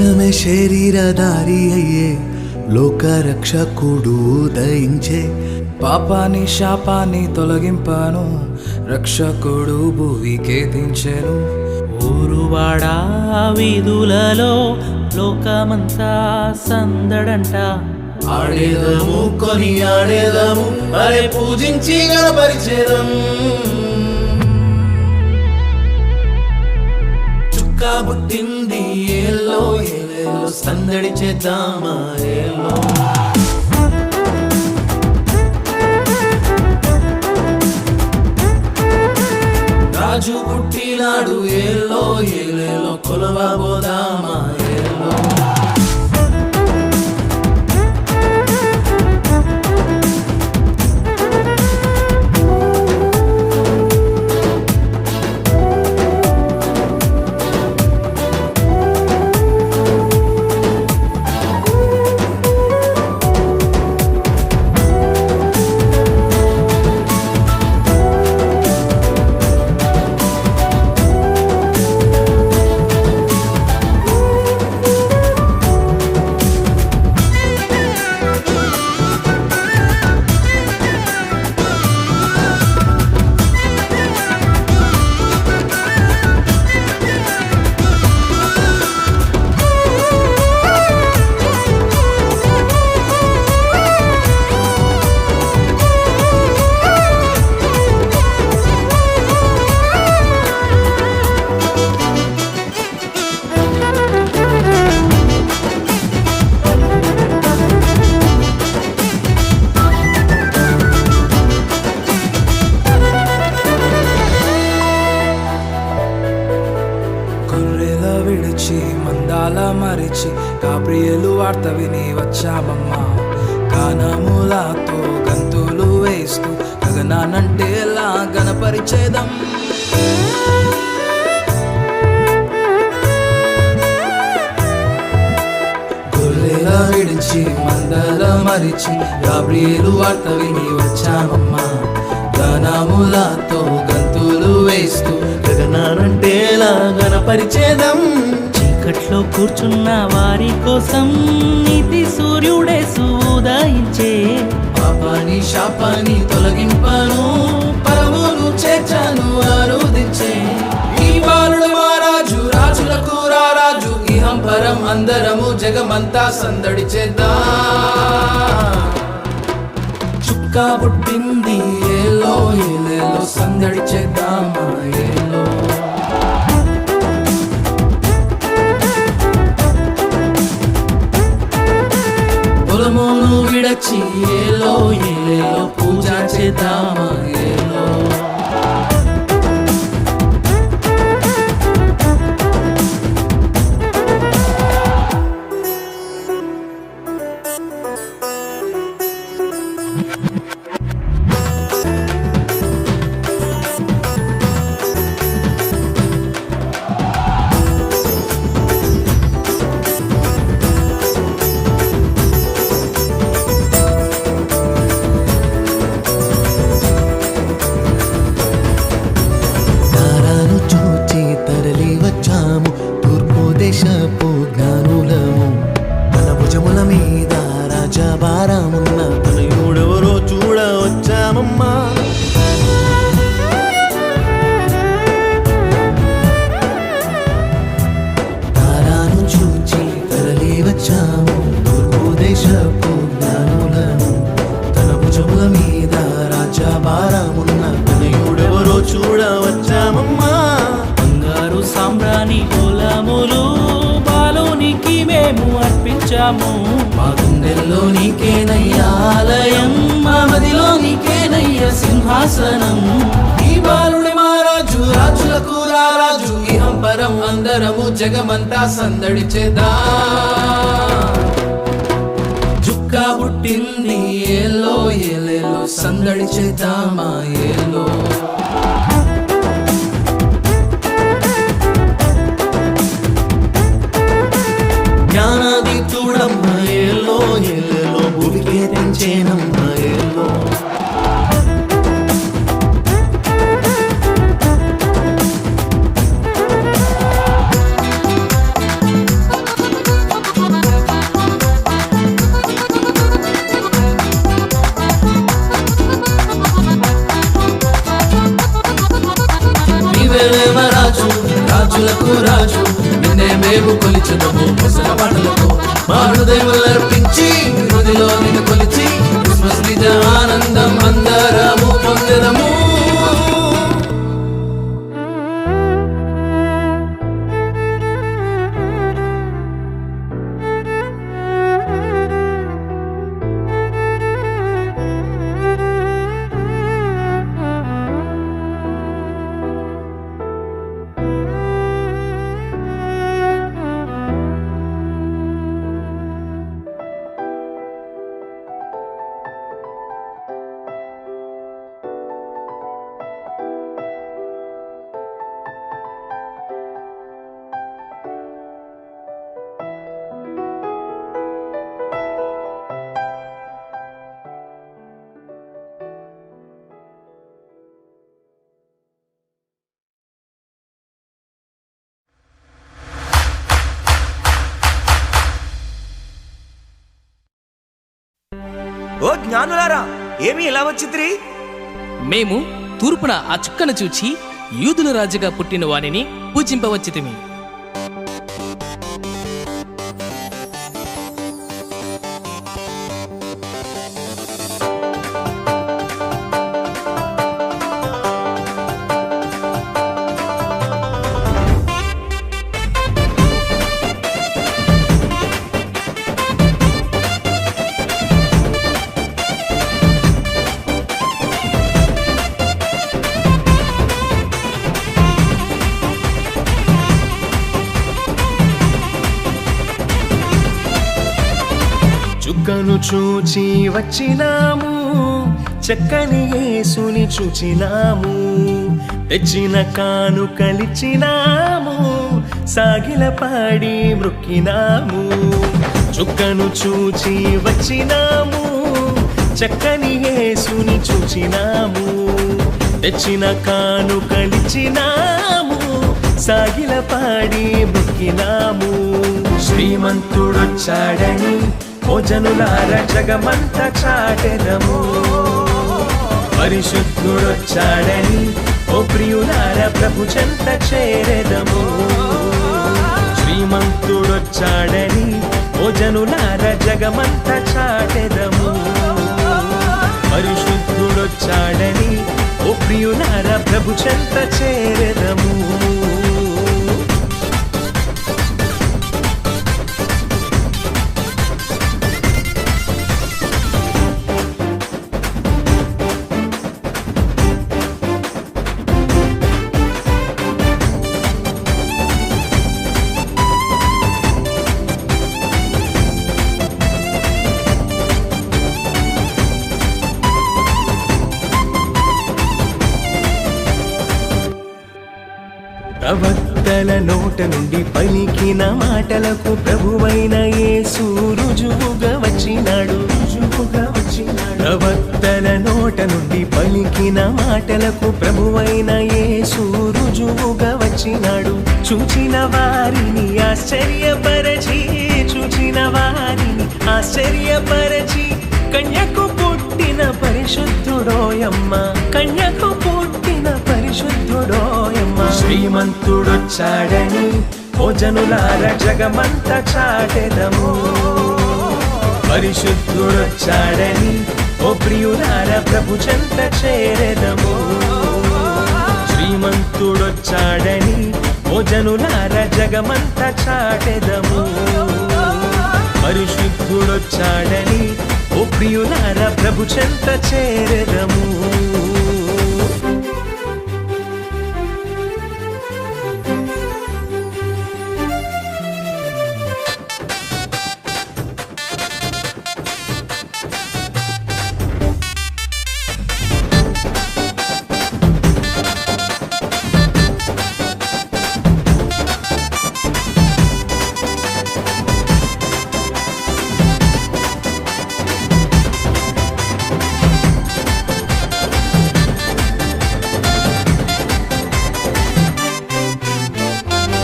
పుణ్యమే శరీరధారి అయ్యే లోకరక్షకుడు ఉదయించే పాపాని శాపాన్ని తొలగింపాను రక్షకుడు భువికే దించెను. ఊరువాడా వీధులలో లోకమంతా సందడంట. ఆడేదము కొని ఆడేదము అరే పూజించి గణపరిచేదం. చుక్క పుట్టింది ఏలో ఏలేలో సందడి చేద్దామా ఏలో. రాజు పుట్టినాడు ఏలో ఏలేలో కొలవబోదామా ఏలో. విడిచి మందాల మరిచి గాబ్రియేలు వార్త విని వచ్చామమ్మా. గానములతో గంతులు వేస్తూ గగనానంటేలా గణపరిచేదం. గొర్రెల విడిచి మందాల మరిచి గాబ్రియేలు వార్త విని వచ్చామమ్మా. గానములతో గంతులు వేస్తూ గగనానంటేలా గణపరిచేదం. చీకట్లో కూర్చున్న వారి కోసం నీతి సూర్యుడే ఉదయించే. పాపాని శాపాన్ని తొలగింపాను పరమును చేర్చాను ఆరోదించే. ఈ బాలుడు మా రాజు రాజులకు రారాజు ఇహం పరం అందరము జగమంతా సందడి చేద్దాం. చుక్క పుట్టింది ఏలో ఏలేలో సందడి చేద్దామా ఏలో. పొలమును విడచి ఏలో ఏలేలో పూజ చేద్దామా ఏలో. దేశపు జ్ఞానులము తన భుజముల మీద రాజభారమున్న తనయుడెవరో చూడ వచ్చామమ్మా. తారాను చూచి తరలి వచ్చాము తూర్పు దేశపు జ్ఞానులము తన భుజముల మీద రాజభారమున్న తనయుడెవరో చూడ వచ్చామమ్మా. బంగారు సాంబ్రాణి కులములు బాలునికి మేము అర్పించాము. మా గుండెల్లో నీకేనయ్యా ఆలయం మా మదిలో నీకేనయ్యా సింహాసనం. ఈ బాలుడి మా రాజు రాజులకు రారాజు ఇహం పరం అందరము జగమంతా సందడి చేద్దాం. చుక్క పుట్టింది ఏలో ఏలేలో సందడి చేద్దామా ఏలో. జ్ఞానాది చూడమ్మ ఏలో ఏలేలో భూమికే తెంచేనమ్మ ఏలో. రాజులకు రాజు నిన్నే మేము కొలిచెదము ముసల పాటలతో మా హృదయములర్పించి హృదిలో నిన్ను కొలిచి క్రిస్మస్ నిజ ఆనందం అందరము పొందెదము. ఓ జ్ఞానులారా, ఏమి ఇలా వచ్చిద్రి? మేము తూర్పున ఆ చుక్కను చూచి యూదుల రాజుగా పుట్టిన వానిని పూజింపవచ్చితిమి. చుక్కను చూచి వచ్చినాము, చక్కని యేసుని చూచినాము, తెచ్చిన కానుకలిచ్చినాము, సాగిల పాడి మృక్కినాము. చుక్కను చూచి వచ్చినాము, చక్కని యేసుని చూచినాము, తెచ్చిన కానుకలిచ్చినాము, సాగిల పాడి మృక్కినాము. శ్రీమంతుడొచ్చాడని ఓ జనులార జగమంతా చాటెదము, పరిశుద్ధుడొచ్చాడని ఓ ప్రియులార ప్రభు చెంత చేరెదము. శ్రీమంతుడొచ్చాడని ఓ జనులార జగమంతా చాటెదము, పరిశుద్ధుడొచ్చాడని ఓ ప్రియులార ప్రభు చెంత చేరెదము. ప్రవక్తల నోట నుండి పలికిన మాటలకు ప్రభువైన యేసు రుజువుగా వచ్చినాడు. ప్రవక్తల నోట నుండి పలికిన మాటలకు ప్రభువైన యేసు రుజువుగా వచ్చినాడు. చూచిన వారిని ఆశ్చర్యపరచి, చూచిన వారిని ఆశ్చర్యపరచి, కన్యకు పుట్టిన పరిశుద్ధుడోయమ్మ, కన్యకు పుట్టిన పరిశుద్ధుడోయమ్మ. శ్రీమంతుడొచ్చాడని ఓ జనులార జగమంతా చాటెదము, పరిశుద్ధుడొచ్చాడని ఓ ప్రియులార ప్రభు చెంత చేరెదము. శ్రీమంతుడొచ్చాడని ఓ జనులార జగమంతా చాటెదము, పరిశుద్ధుడొచ్చాడని ఓ ప్రియులార ప్రభు చెంత చేరెదము.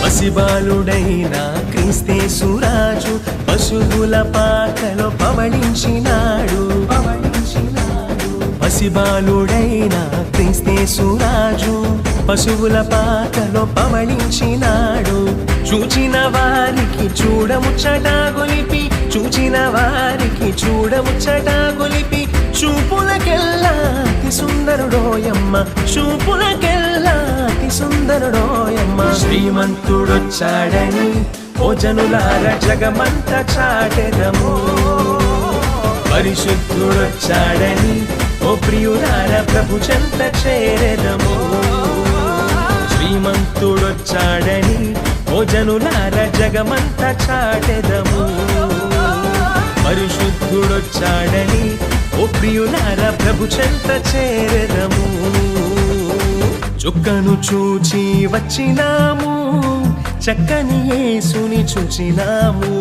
పసిబాలుడైన క్రీస్తేసు రాజు పశువుల పాకలో పవళించినాడు. పసిబాలుడైన క్రీస్తేసు రాజు పశువుల పాకలో పవళించినాడు చూచిన వారికి చూడముచ్చట గొలిపి చూచిన వారికి చూడముచ్చట గొలిపి చూపులకెల్లా అతి సుందరుడోయమ్మ చూపులకెల్లా అతి సుందరుడోయమ్మ శ్రీమంతుడొచ్చాడని ఓ జనులార జగమంత చాటెదము పరిశుద్ధుడొచ్చాడని ఓ ప్రియులార ప్రభు చెంత చేరెదము శ్రీమంతుడొచ్చాడని ఓ జనులార జగమంత చాటెదము పరిశుద్ధుడొచ్చాడని ఓ ప్రియులార ప్రభు చెంత చేరెదము చుక్కను చూచి వచ్చినాము చక్కని యేసుని చూచినాము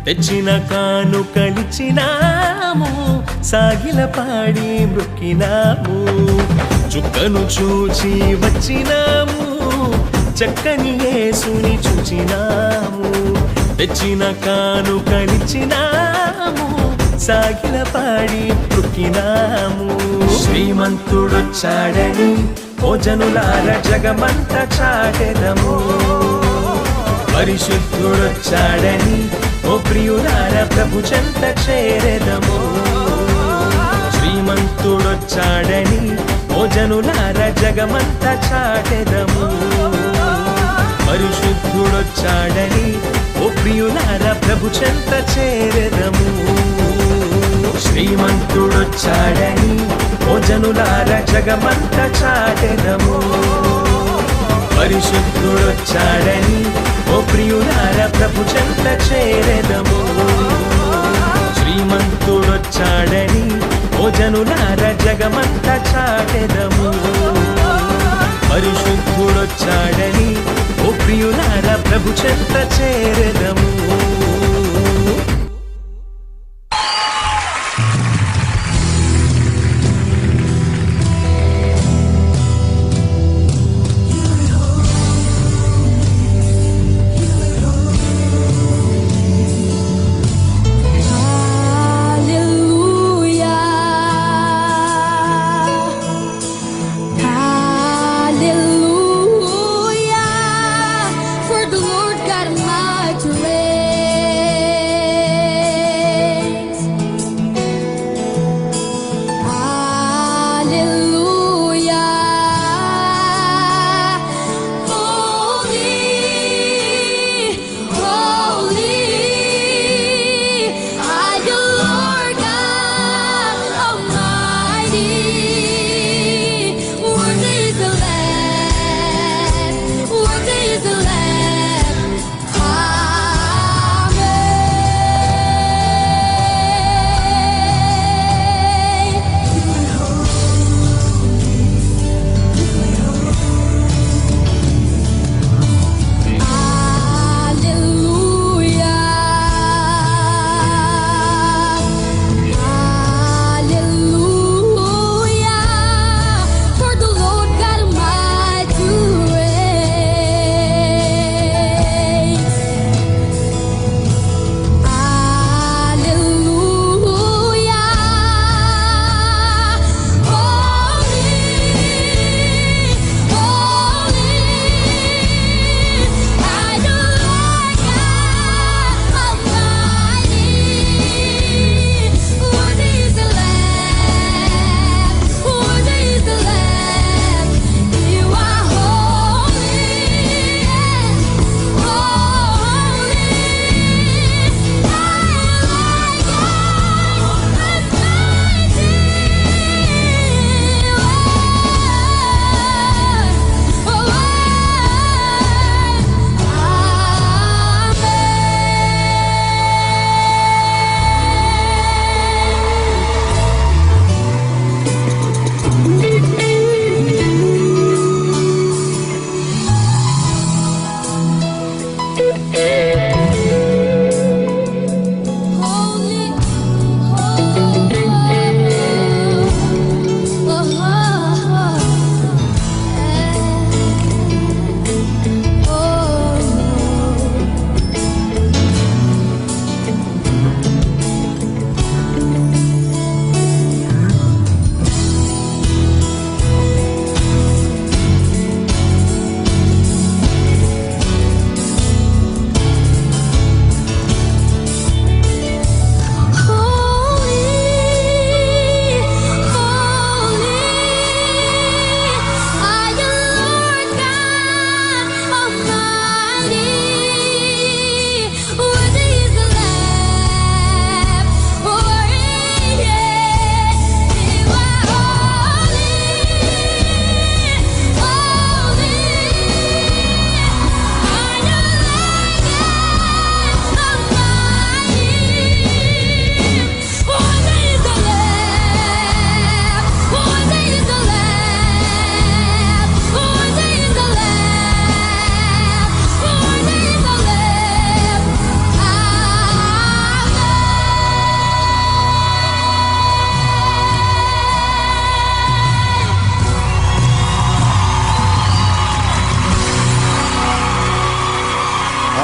తెచ్చిన కానుకలిచ్చినాము సాగిల పాడి మృక్కినాము చుక్కను చూచి వచ్చినాము చక్కని యేసుని చూచినాము తెచ్చిన కానుకలిచ్చినాము సాగిల పాడి మృక్కినాము శ్రీమంతుడొచ్చాడని ఓ జనులార జగమంత చాటెదము పరిశుద్ధుడొచ్చాడని ఓ ప్రియులార ప్రభు చెంత చేరెదము శ్రీమంతుడొచ్చాడని ఓ జనులార జగమంత చాటెదము పరిశుద్ధుడొచ్చాడని ఓ ప్రియులార ప్రభు చెంత చేరెదము శ్రీమంతుడొచ్చాడని ఓ జనులార జగమంత చాటెదము పరిశుద్ధుడొచ్చాడని ఓ ప్రియులార ప్రభు చెంత చేరెదము శ్రీమంతుడొచ్చాడని ఓ జనులార జగమంత చాటెదము పరిశుద్ధుడొచ్చాడని ఓ ప్రియులార ప్రభు చెంత చేరెదము For the Lord God Almighty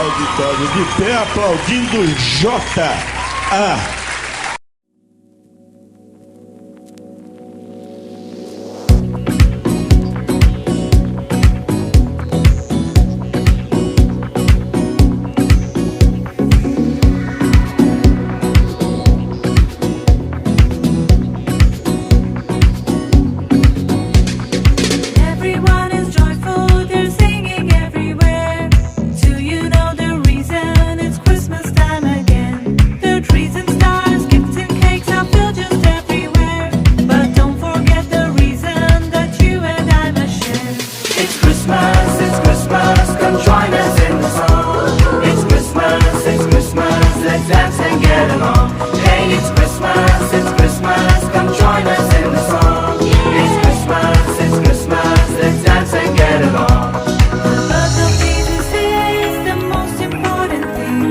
auditório de pé aplaudindo J.A. Everyone is joyful, they're singing everywhere. Do you know the reason? It's Christmas time again. The trees and stars, gifts and cakes are filled just everywhere. But don't forget the reason that you and I must share. It's Christmas, come join us in the song. It's Christmas, let's dance and get along. Hey, it's Christmas, come join us in the song. It's Christmas, let's dance and get along. The birth of Jesus is the most important thing.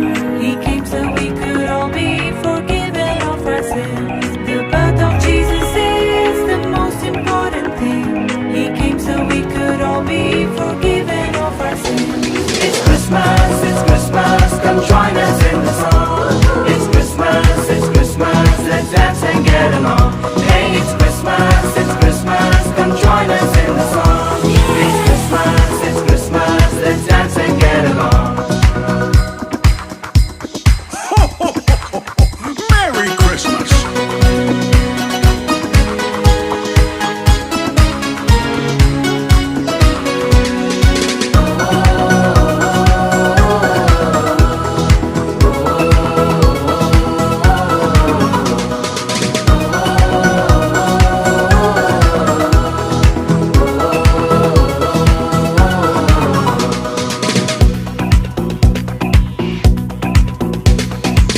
He came so we could all be forgiven of our sins. The birth of Jesus is the most important thing. He came so we could all be forgiven of our sins. It's Christmas, come join us in the song. It's Christmas, let's dance and get along. Hey, it's Christmas, come join us in the song. It's Christmas, let's dance and get along. Merry Christmas!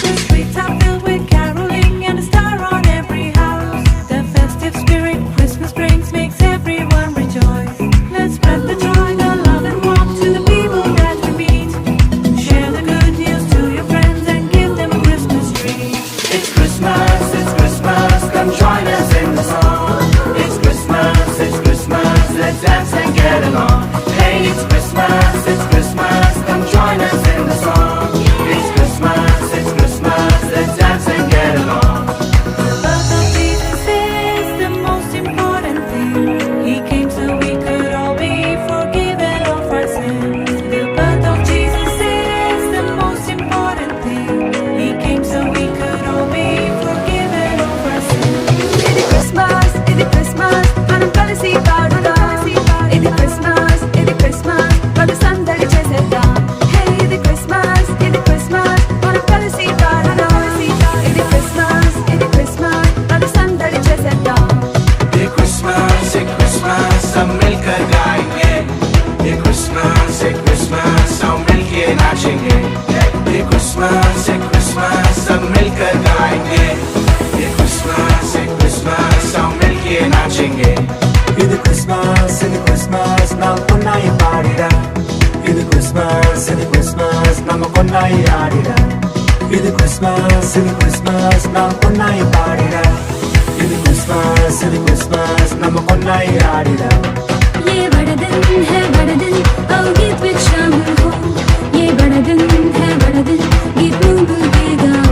The streets are filled with caroling and a star on every house. The festive spirit Christmas brings makes everyone rejoice. Let's spread the joy, the love and warmth to the people that we meet. Share the good news to your friends and give them a Christmas tree. It's Christmas, come join us in the song. It's Christmas, let's dance and get along. Hey, it's Christmas, come join us in the song. It's Christmas, let's dance and get along. The birth of Jesus is the most important thing. He came so we could all be forgiven of our sins. The birth of Jesus is the most important thing. He came so we could all be forgiven of our sins. ఇది Christmas మనం కలిసి పాడుదాం. ఇది Christmas పలు సందడి చేసేద్దాం. హే ఇది Christmas మనం కలిసి పాడుదాం. ఇది క్రిస్మస్ పలు సందడి చేసేద్దాం. ये Christmas, सब मिलकर गाएंगे. ये Christmas, सब मिलके नाचेंगे. ये Christmas, सब मिलकर गाएंगे. ये Christmas, सब मिलके नाचेंगे. ఇది క్రిస్మస్ నాకున్నాయి పాడిరా. ఇది క్రిస్మస్ నమ్మకున్నాయి ఆడిరా. ఇది క్రిస్మస్ నాకున్నాయి పాడిరా. ఇది క్రిస్మస్ నమ్మకున్నాయి ఆడిరా. ये बड़ा दिन है बड़ा दिन आओ गीत में शामिल हो. ये बड़ा दिन है बड़ा दिन गीत मिल के गाओ.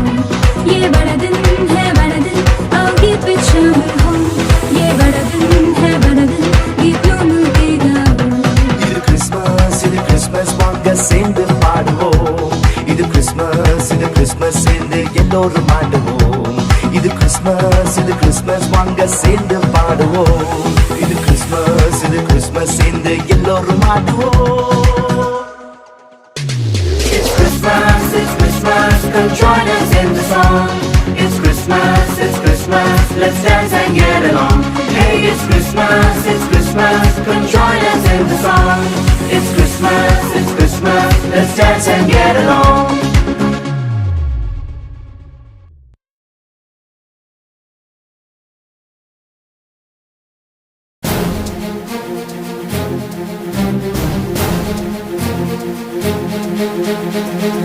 ये बड़ा दिन है बड़ा दिन आओ गीत में शामिल हो. ये बड़ा दिन है बड़ा दिन गीत मिल के गाओ. இது கிறிஸ்மஸ் வாங்க சேர்ந்து பாடுவோம். இது கிறிஸ்மஸ் சேர்ந்து எல்லோரும் ஆடுவோம். இது கிறிஸ்மஸ் வாங்க சேர்ந்து பாடுவோம். இது கிறிஸ்மஸ் சேர்ந்து எல்லோரும் ஆடுவோம். It's Christmas, come join us in the song. It's Christmas, let's dance and get along. Hey, it's Christmas, come join us in the song. It's Christmas, let's dance and get along.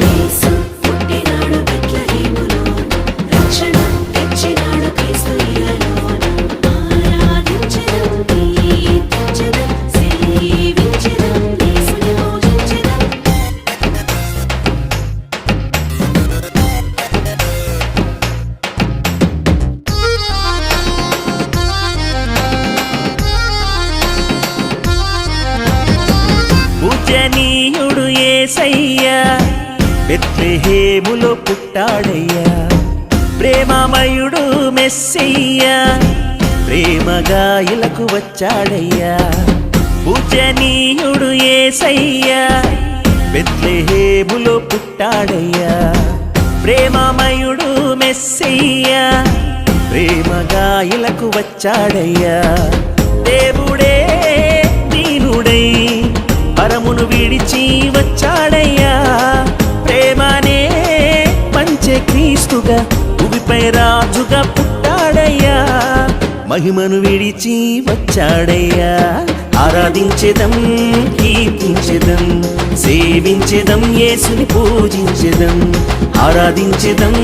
యేసు పుట్టినాడు బెత్లెహేములో, రక్షణ ఇచ్చినాడు క్రీస్తు ఇలలోన. ఆరాధించెదం, కీర్తించెదం, సేవించెదం, యేసుని పూజించెదం. యేసయ్యా బెత్లెహేములో పుట్టాడయ్యా ప్రేమమయుడు మెస్సయ్యా ప్రేమగా ఇలకు వచ్చాడయ్యా పూజనీయుడు యేసయ్యా బెత్లెహేములో పుట్టాడయ్యా ప్రేమమయుడు మెస్సయ్యా ప్రేమగా ఇలకు వచ్చాడయ్యా దేవుడే దీనుడై పరమును విడిచి వచ్చాడయ్యా ప్రేమనే పంచే క్రీస్తుగా భూమిపై రాజుగా పుట్టాడయ్యా మహిమను విడిచి వచ్చాడయ్యా ఆరాధించెదం కీర్తించెదం సేవించెదం యేసుని పూజించెదం ఆరాధించెదం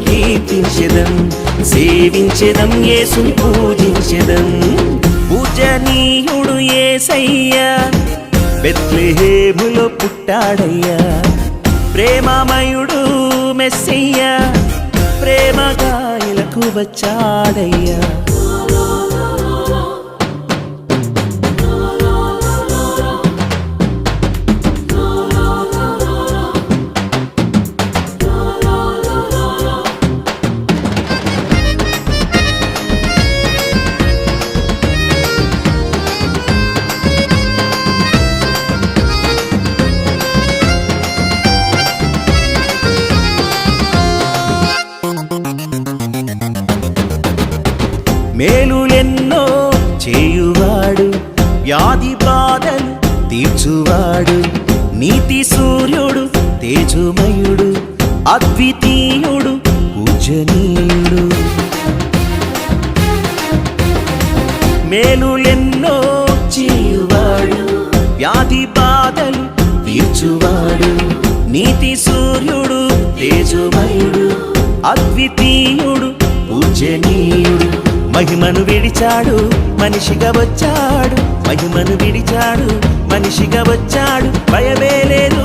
కీర్తించెదం సేవించెదం యేసుని పూజించెదం పూజనీయుడు యేసయ్యా బెత్లెహేములో పుట్టాడయ్యా ప్రేమమయుడు మెస్సయ్యా ప్రేమగా ఇలకు వచ్చాడయ్యా మేలులెన్నో చేయువాడు వ్యాధి బాధలు తీర్చువాడు నీతి సూర్యుడు తేజమయుడు అద్వితీయుడు పూజనీయుడు మేలులెన్నో చేయువాడు వ్యాధి బాధలు తీర్చువాడు నీతి సూర్యుడు తేజమయుడు అద్వితీయుడు పూజనీయుడు మహిమను విడిచాడు మనిషిగా వచ్చాడు మహిమను విడిచాడు మనిషిగా వచ్చాడు భయమే లేదు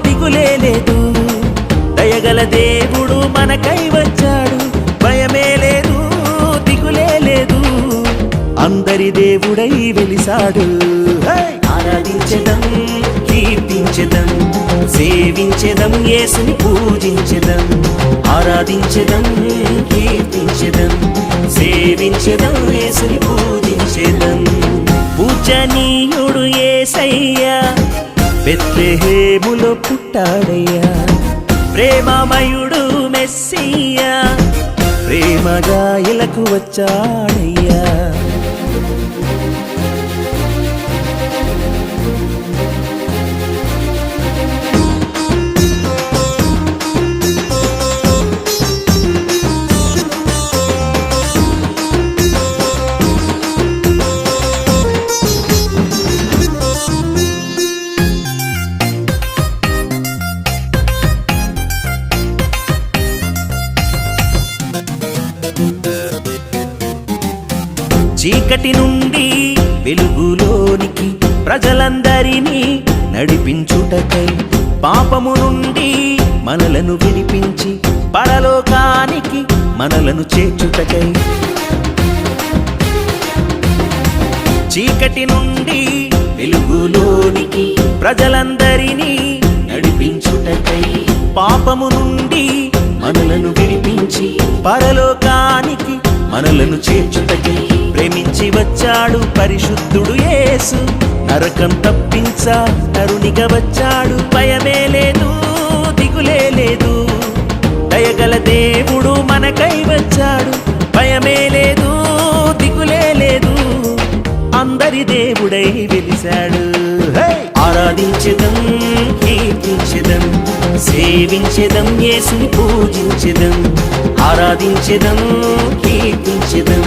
దిగులే లేదు దయగల దేవుడు మనకై వచ్చాడు భయమే లేదు దిగులే లేదు అందరి దేవుడై వెలిసాడు ఆరాధించెదం కీర్తించెదం సేవించెదం యేసుని పూజించెదం ఆరాధించెదం కీర్తించెదం సేవించెదం యేసుని పూజించెదం పూజనీయుడు యేసయ్యా బెత్లెహేములో పుట్టాడయ్యా ప్రేమమయుడు మెస్సయ్యా ప్రేమగా ఇలకు వచ్చాడయ్యా చీకటి నుండి వెలుగులోనికి ప్రజలందరినీ నడిపించుటకై పాపము నుండి మనలను విడిపించి పరలోకానికి మనలను చేర్చుటకై చీకటి నుండి వెలుగులోనికి ప్రజలందరినీ నడిపించుటకై పాపము నుండి మనలను విడిపించి పరలోకానికి మనలను చేర్చుటకై ప్రేమించి వచ్చాడు పరిశుద్ధుడు యేసు నరకం తప్పించ నరునిగా వచ్చాడు భయమే లేదు దిగులే లేదు దయగల దేవుడు మనకై వచ్చాడు భయమే లేదు దిగులే లేదు అందరి దేవుడై వెలిశాడు ఆరాధించెదం కీర్తించెదం సేవించెదం యేసుని పూజించెదం ఆరాధించెదం కీర్తించెదం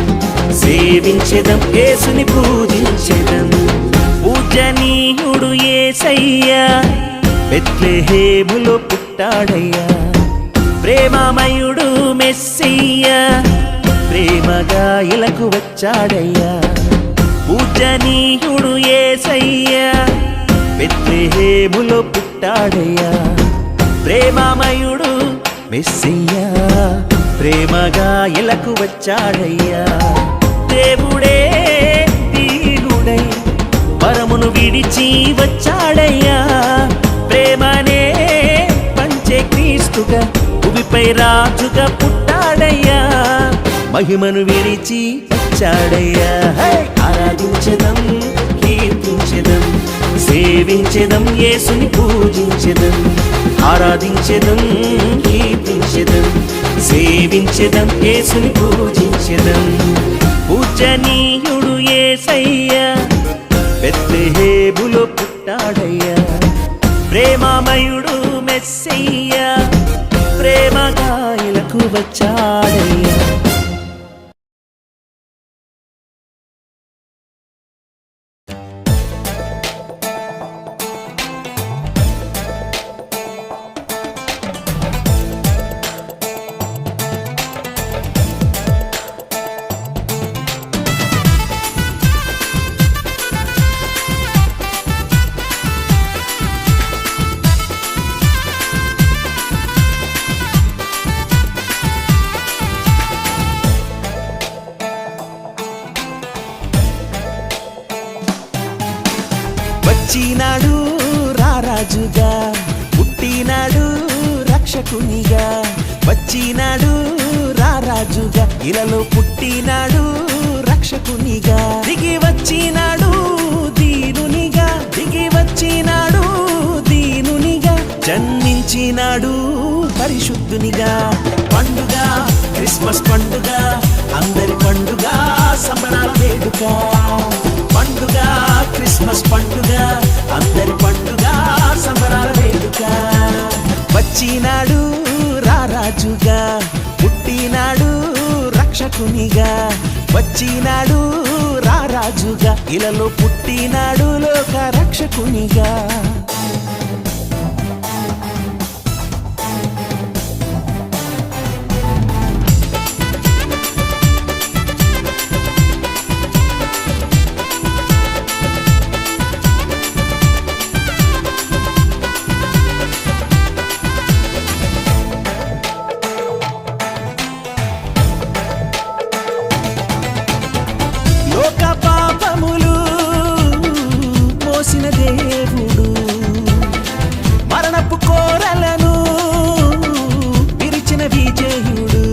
సేవించెదం యేసుని పూజించెదం పూజనీయుడు యేసయ్యా బెత్లెహేములో పుట్టాడయ్యా ప్రేమమయుడు మెస్సయ్యా ప్రేమగా ఇలకు వచ్చాడయ్యా పూజనీయుడు యేసయ్యా బెత్లెహేములో పుట్టాడయ్యా ప్రేమమయుడు మెస్సయ్యా ప్రేమగా ఇలకు వచ్చాడయ్యా దేవుడే దీనుడై పరమును విడిచి వచ్చాడయ్యా ప్రేమనే పంచే క్రీస్తుగా భూమిపై రాజుగా పుట్టాడయ్యా మహిమను విరిచి వచ్చాడయ్యా ఆరాధించెదం కీర్తించెదం సేవించెదం యేసుని పూజించెదం ఆరాధించెదం కీర్తించెదం సేవించెదం యేసుని పూజించెదం పూజనీయుడు యేసయ్యా బెత్లెహేములో పుట్టాడయ్యా ప్రేమమయుడు మెస్సయ్యా ప్రేమగా ఇలకు వచ్చాడయ్యా వచ్చినాడు రారాజుగా పుట్టినాడు రక్షకునిగా వచ్చినాడు రారాజుగా ఇలలో పుట్టినాడు రక్షకునిగా దిగి వచ్చినాడు దీనునిగా దిగి వచ్చినాడు దీనునిగా జన్మించినాడు పరిశుద్ధునిగా పండుగ క్రిస్మస్ పండుగ అందరి పండుగ సంబరాల వేడుక పండుగ క్రిస్మస్ పండుగ అందరి పండుగ సంబరాల వేడుక వచ్చినాడు రారాజుగా పుట్టినాడు రక్షకునిగా వచ్చినాడు రారాజుగా ఇలలో పుట్టినాడు లోక రక్షకునిగా దేవుడు మరణపు కోరలను విరిచిన విజయుడు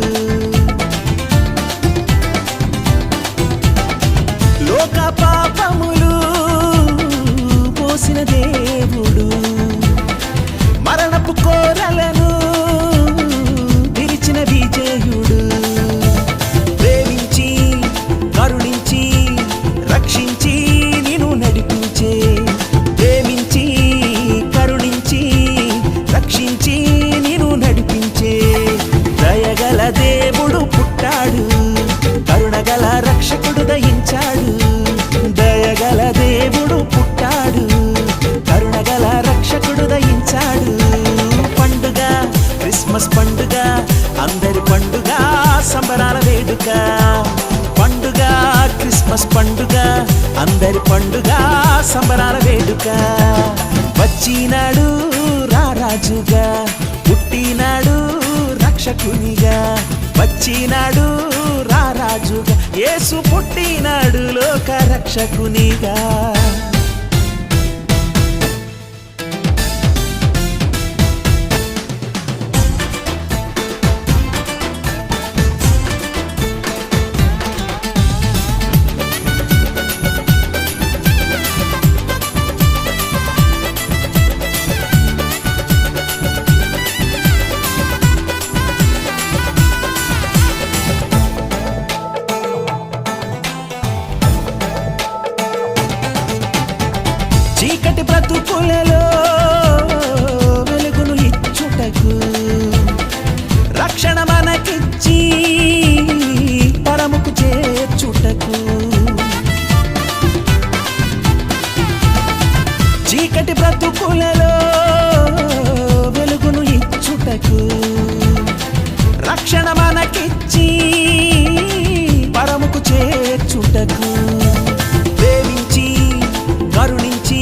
లోక పాపములు మోసిన దేవుడు మరణపు కోరలను విరిచిన విజయుడు ప్రేమించి కరుణించి రక్షించి నిన్ను నడిపించే ప్రేమించి కరుణించి రక్షించి నిన్ను నడిపించే దయగల దేవుడు పుట్టాడు కరుణగల రక్షకుడు దయించాడు దయగల దేవుడు పుట్టాడు కరుణగల రక్షకుడు దయించాడు పండుగ క్రిస్మస్ పండుగ అందరి పండుగ సంబరాల వేడుక పండుగ క్రిస్మస్ పండుగ అందరి పండుగ సంబరాల వేడుక వచ్చినాడు రారాజుగా పుట్టినాడు రక్షకునిగా వచ్చినాడు రారాజుగా యేసు పుట్టినాడు లోక రక్షకునిగా చీకటి బ్రతుకులలో వెలుగును ఇచ్చుటకు రక్షణ మనకిచ్చి పరముకు చేర్చుటకు చీకటి బ్రతుకులలో వెలుగును ఇచ్చుటకు రక్షణ మనకిచ్చి పరముకు చేర్చుటకు ప్రేమించి కరుణించి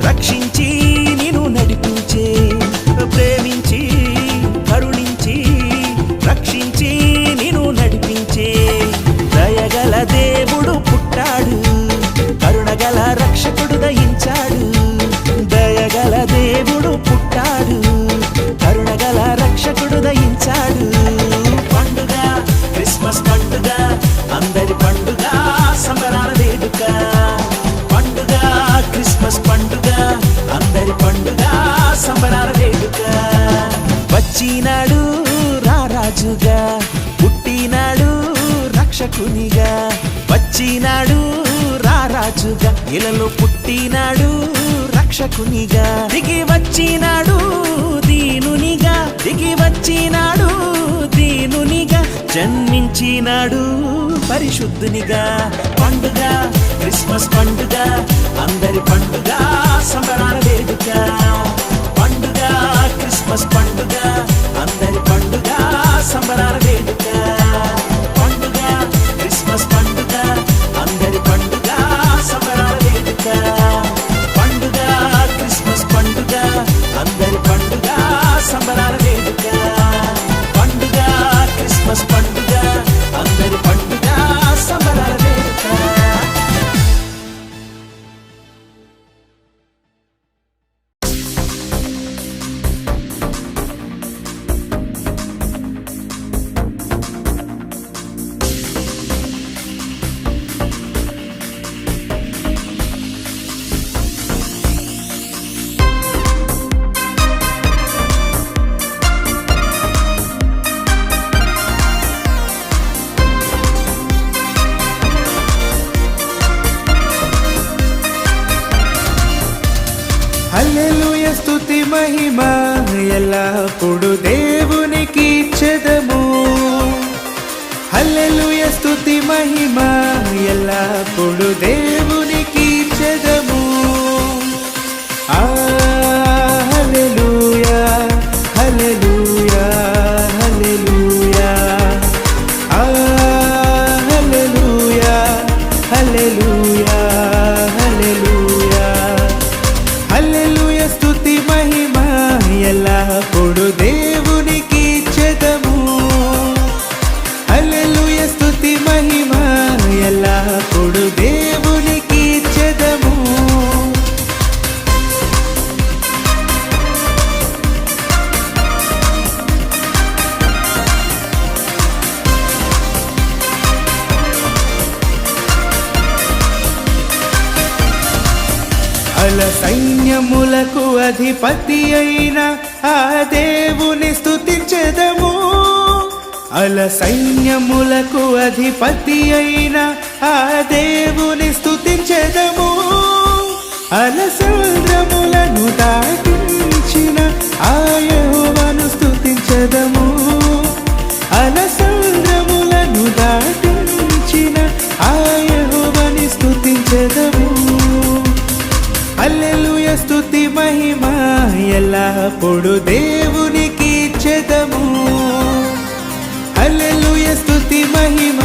రక్షించి నిన్ను నడిపించే ప్రేమించి కరుణించి రక్షించి నిన్ను నడిపించే దయగల దేవుడు పుట్టాడు కరుణగల రక్షకుడు దయించాడు దయగల వచ్చినాడు రారాజుగా, పుట్టినాడు రక్షకునిగా. వచ్చినాడు రారాజుగా, ఇలలో పుట్టినాడు రక్షకునిగా. దిగి వచ్చినాడు దీనునిగా, దిగి వచ్చినాడు దీనునిగా. జన్మించినాడు పరిశుద్ధునిగా. పండుగ క్రిస్మస్ పండుగ, అందరి పండుగ, సంబరాల వేడుక. పండుగ క్రిస్మస్ పండుగ, అందరి పండుగ, సంబరాల వేడుక. పండుగ క్రిస్మస్ పండుగ, అందరి పండుగ, సంబరాల వేడుక. పండుగ క్రిస్మస్ పండుగ, అందరి పండుగ, సంబరాల వేడుక. పండుగ క్రిస్మస్ పండుగ, అందరి పండుగ, సంబరాల వేడుక. హల్లెలూయా స్తుతి మహిమ ఎల్లప్పుడు దేవునికి ఇచ్చెదము. హల్లెలూయా స్తుతి మహిమ ఎల్లప్పుడు దేవునికి ఇచ్చెదము. ఆ హల్లెలూయా హల్లెలూయా హల్లెలూయా. ఆ హల్లెలూయా హల్లెలూయా హల్లెలూయా. హల్లెలూయా స్తుతి మహిమ ఎల్లప్పుడు దేవునికి ఇచ్చెదము. హల్లెలూయా స్తుతి మహిమ ఎల్లప్పుడు దేవునికి ఇచ్చెదము. అల సైన్యములకు అధిపతి అయిన ఆ దేవుని స్తుతించెదము. అల సైన్యములకు అధిపతి అయిన ఆ దేవుని స్తుతించెదము. అల సముద్రములను దాటించిన ఆ యెహోవాను స్తుతించెదము. అల సముద్రములను దాటించిన ఆ యెహోవాని స్తుతించెదము. హల్లెలూయా స్తుతి మహిమ ఎల్లప్పుడు దేవునికి ఇచ్చెదము. హల్లెలూయా స్తుతి మహిమ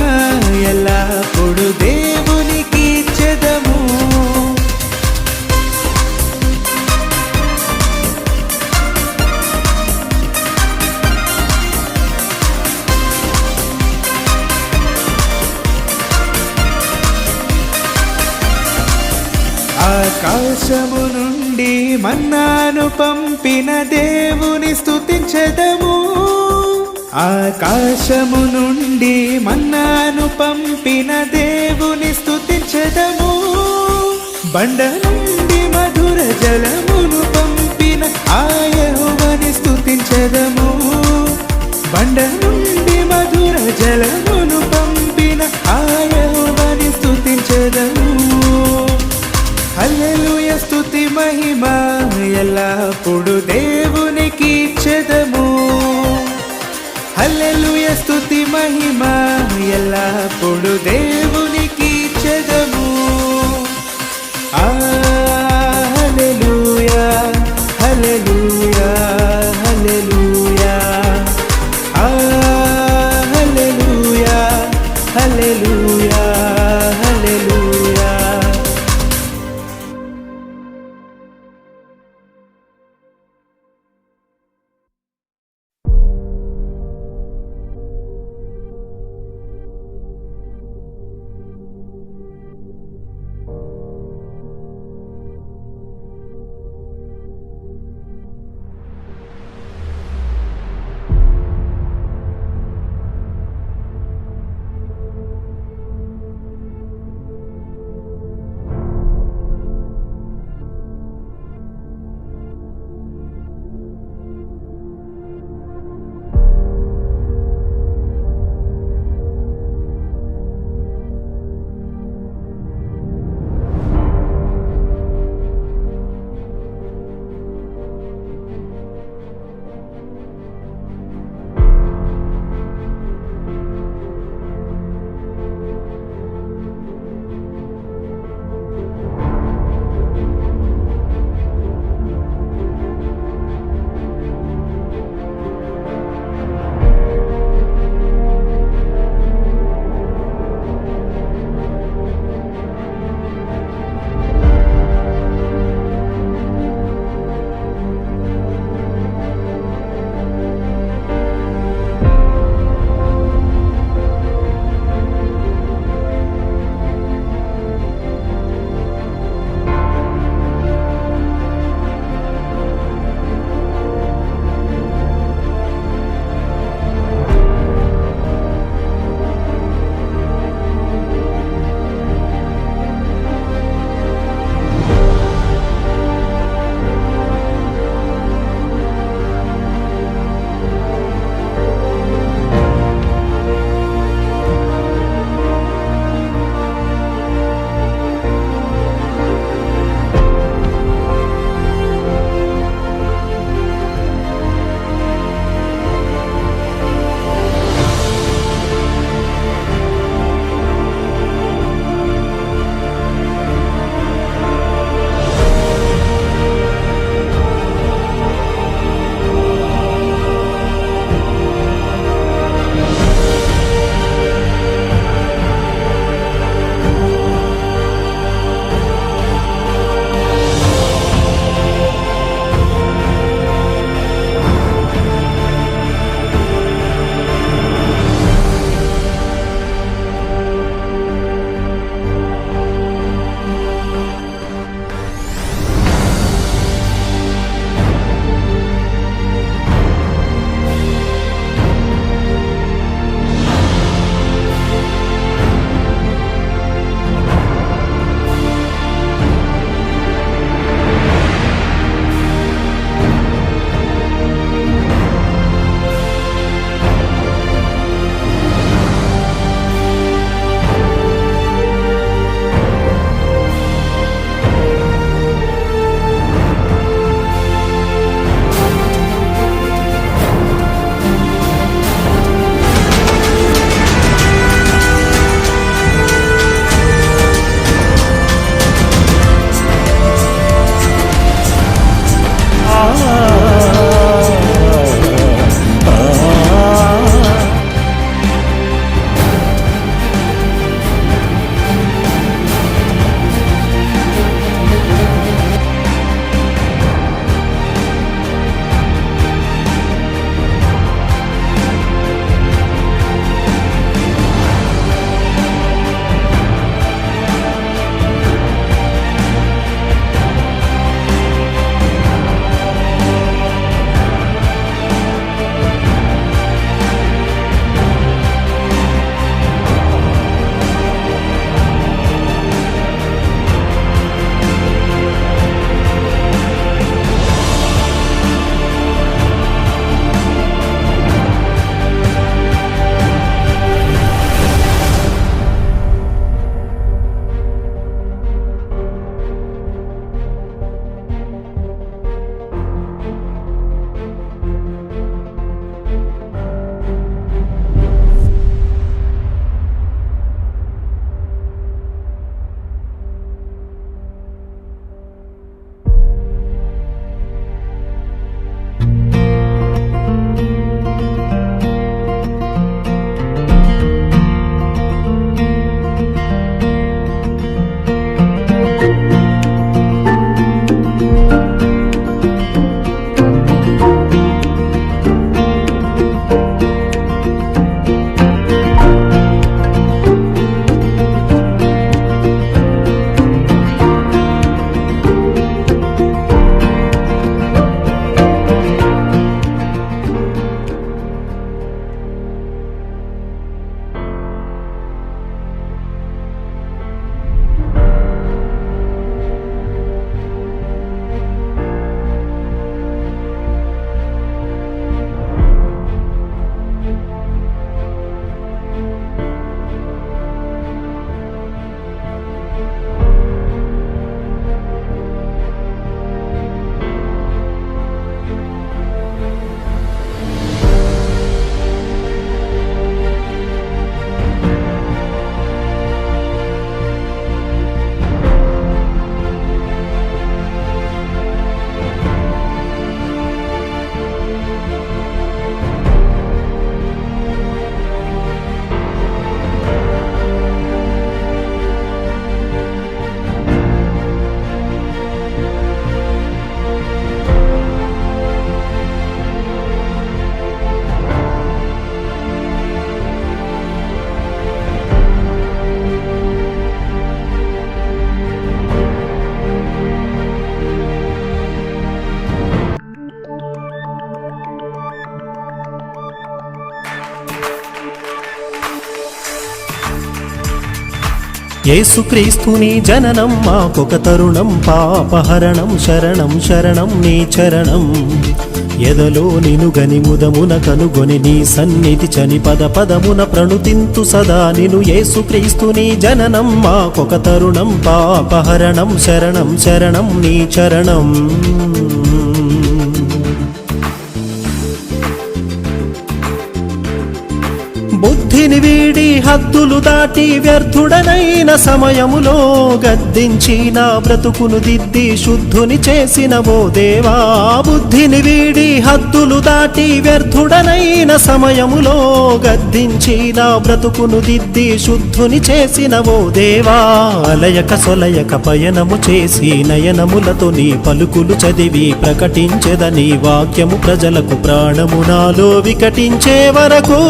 ఎల్లప్పుడు దేవునికి ఇచ్చెదము. ఆకాశము నుండి మన్నాను పంపిన దేవుని స్తుతించెదము. ఆకాశము నుండి మన్నాను పంపిన దేవుని స్తుతించెదము. బండ నుండి మధుర జలమును పంపిన ఆ యెహోవాని స్తుతించెదము. బండ నుండి మధుర జలమును పంపిన ఆ యెహోవాని స్తుతించెదము. హల్లెలూయా స్తుతి మహిమ ఎల్లప్పుడు దేవునికి ఇచ్చెదము. హల్లెలూయా స్తుతి మహిమ ఎల్లప్పుడు దేవునికి ఇచ్చెదము. ఆ హల్లెలూయా హల్లెలూయా హల్లెలూయా. ఆ హల్లెలూయా హల్లెలూయా హల్లెలూయా. యేసుక్రీస్తుని జననం మాకొక తరుణం పాపహరణం శరణం శరణం నీ చరణం ఎదలో నిను గని ముదమున కనుగొని నీ సన్నిధి చని పద పదమున ప్రణుతింతు సదా నిను యేసుక్రీస్తుని జననం మాకొక తరుణం పాపహరణం శరణం శరణం నీ చరణం బుద్ధిని వీడి హద్దులు దాటి వ్యర్థుడనైన సమయములో గద్దించి నా బ్రతుకును దిద్ది శుద్ధుని చేసిన ఓ దేవా బుద్ధిని వీడి హద్దులు దాటి వ్యర్థుడనైన సమయములో గద్దించి నా బ్రతుకును దిద్ది శుద్ధుని చేసిన ఓ దేవా అలయక సొలయక పయనము చేసి నయనములతో నీ పలుకులు చదివి ప్రకటించెదని వాక్యము ప్రజలకు ప్రాణము నాలో వికటించే వరకు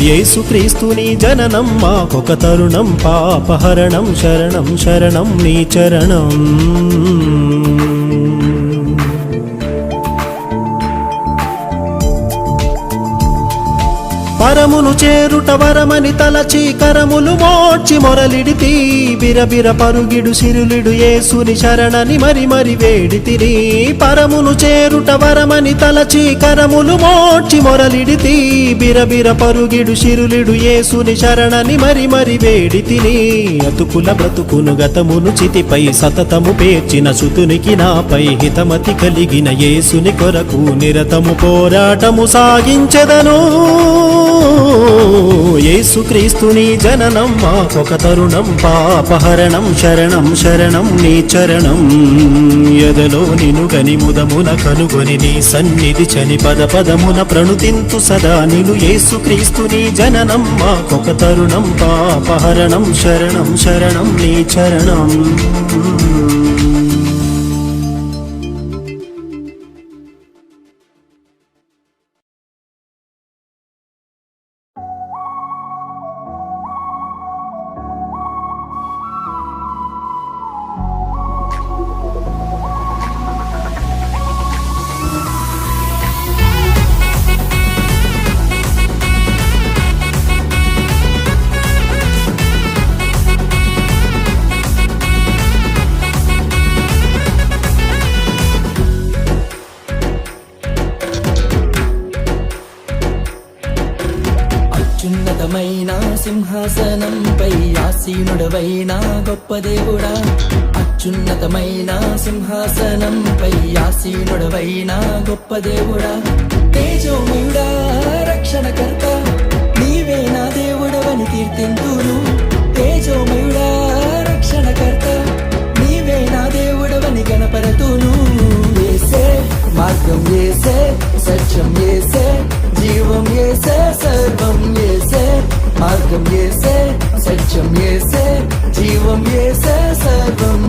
యేసుక్రీస్తుని జననం మాకొక తరుణం పాపహరణం శరణం శరణం నీ చరణం పరమును చేరుట వరమని తలచి కరములు మోడ్చి మొరలిడితి బిరబిర పరుగిడు సిరులిడు యేసుని శరణని మరి మరి వేడితిని పరమును చేరుట వరమని తలచి కరములు మోడ్చి మొరలిడితి బిరబిర పరుగిడు సిరులిడు యేసుని శరణని మరి మరి వేడితిని అతుకుల బ్రతుకును గతమును చితిపై సతతము పేర్చిన సుతునికి నాపై హితమతి కలిగిన యేసుని కొరకు నిరతము పోరాటము సాగించెదను యేసుక్రీస్తుని జననం మాకొక తరుణం పాపహరణం శరణం శరణం నీ చరణం ఎదలో నిను గని ముదమున కనుగొని నీ సన్నిధి చని పద పదమున ప్రణుతింతు సదా నిను యేసుక్రీస్తుని జననం మాకొక తరుణం పాపహరణం శరణం శరణం నీ చరణం అత్యున్నతమైన సింహాసనంపై ఆసీనుడవైన గొప్ప దేవుడా అత్యున్నతమైన సింహాసనంపై ఆసీనుడవైన గొప్ప దేవుడా తేజోమయుడా రక్షణకర్త నీవే నా దేవుడవని కీర్తింతును తేజోమయుడా రక్షణకర్త నీవే నా దేవుడవని గణపరతును యేసే మార్గం యేసే సత్యం యేసే జీవం యేసే సర్వం యేసే మార్గం యేసే సత్యం యేసే జీవం యేసే సర్వం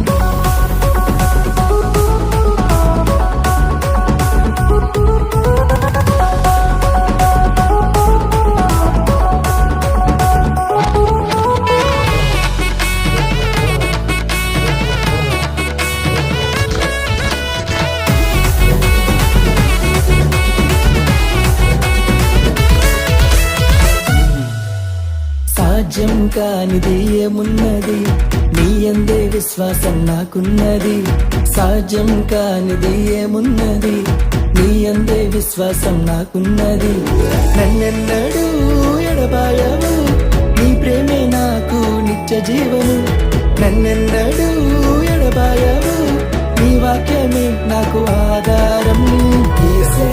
సాధ్యం కానిది ఏమున్నది నీ యందే విశ్వాసం నాకున్నది సాధ్యం కానిది ఏమున్నది నీ యందే విశ్వాసం నాకున్నది నన్నెన్నడూ ఎడబాయవు నీ ప్రేమే నాకు నిత్య జీవము నన్నెన్నడూ ఎడబాయవు నీ వాక్యమే నాకు ఆధారం యేసే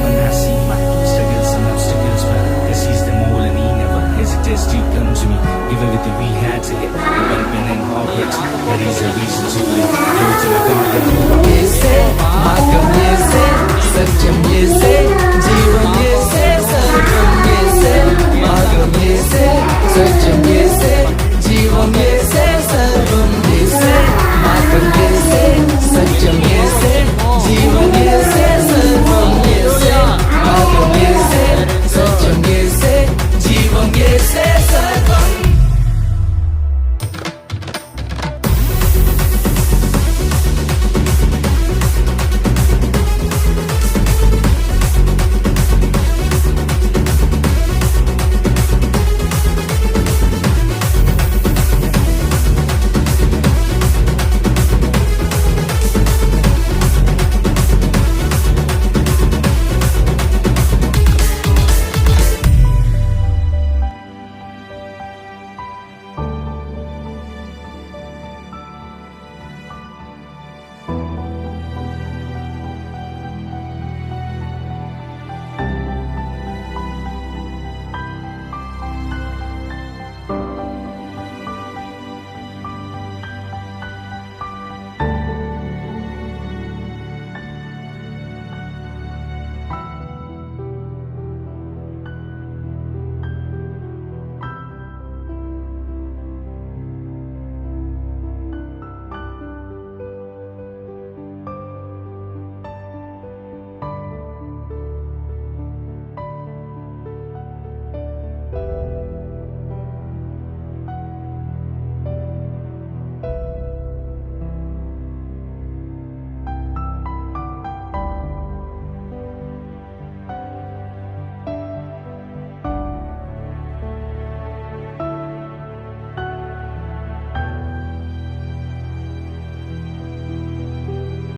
Just you come to me, give everything we had to it. We've been in heartbreaks, but he's a reason to live. Go to the garden.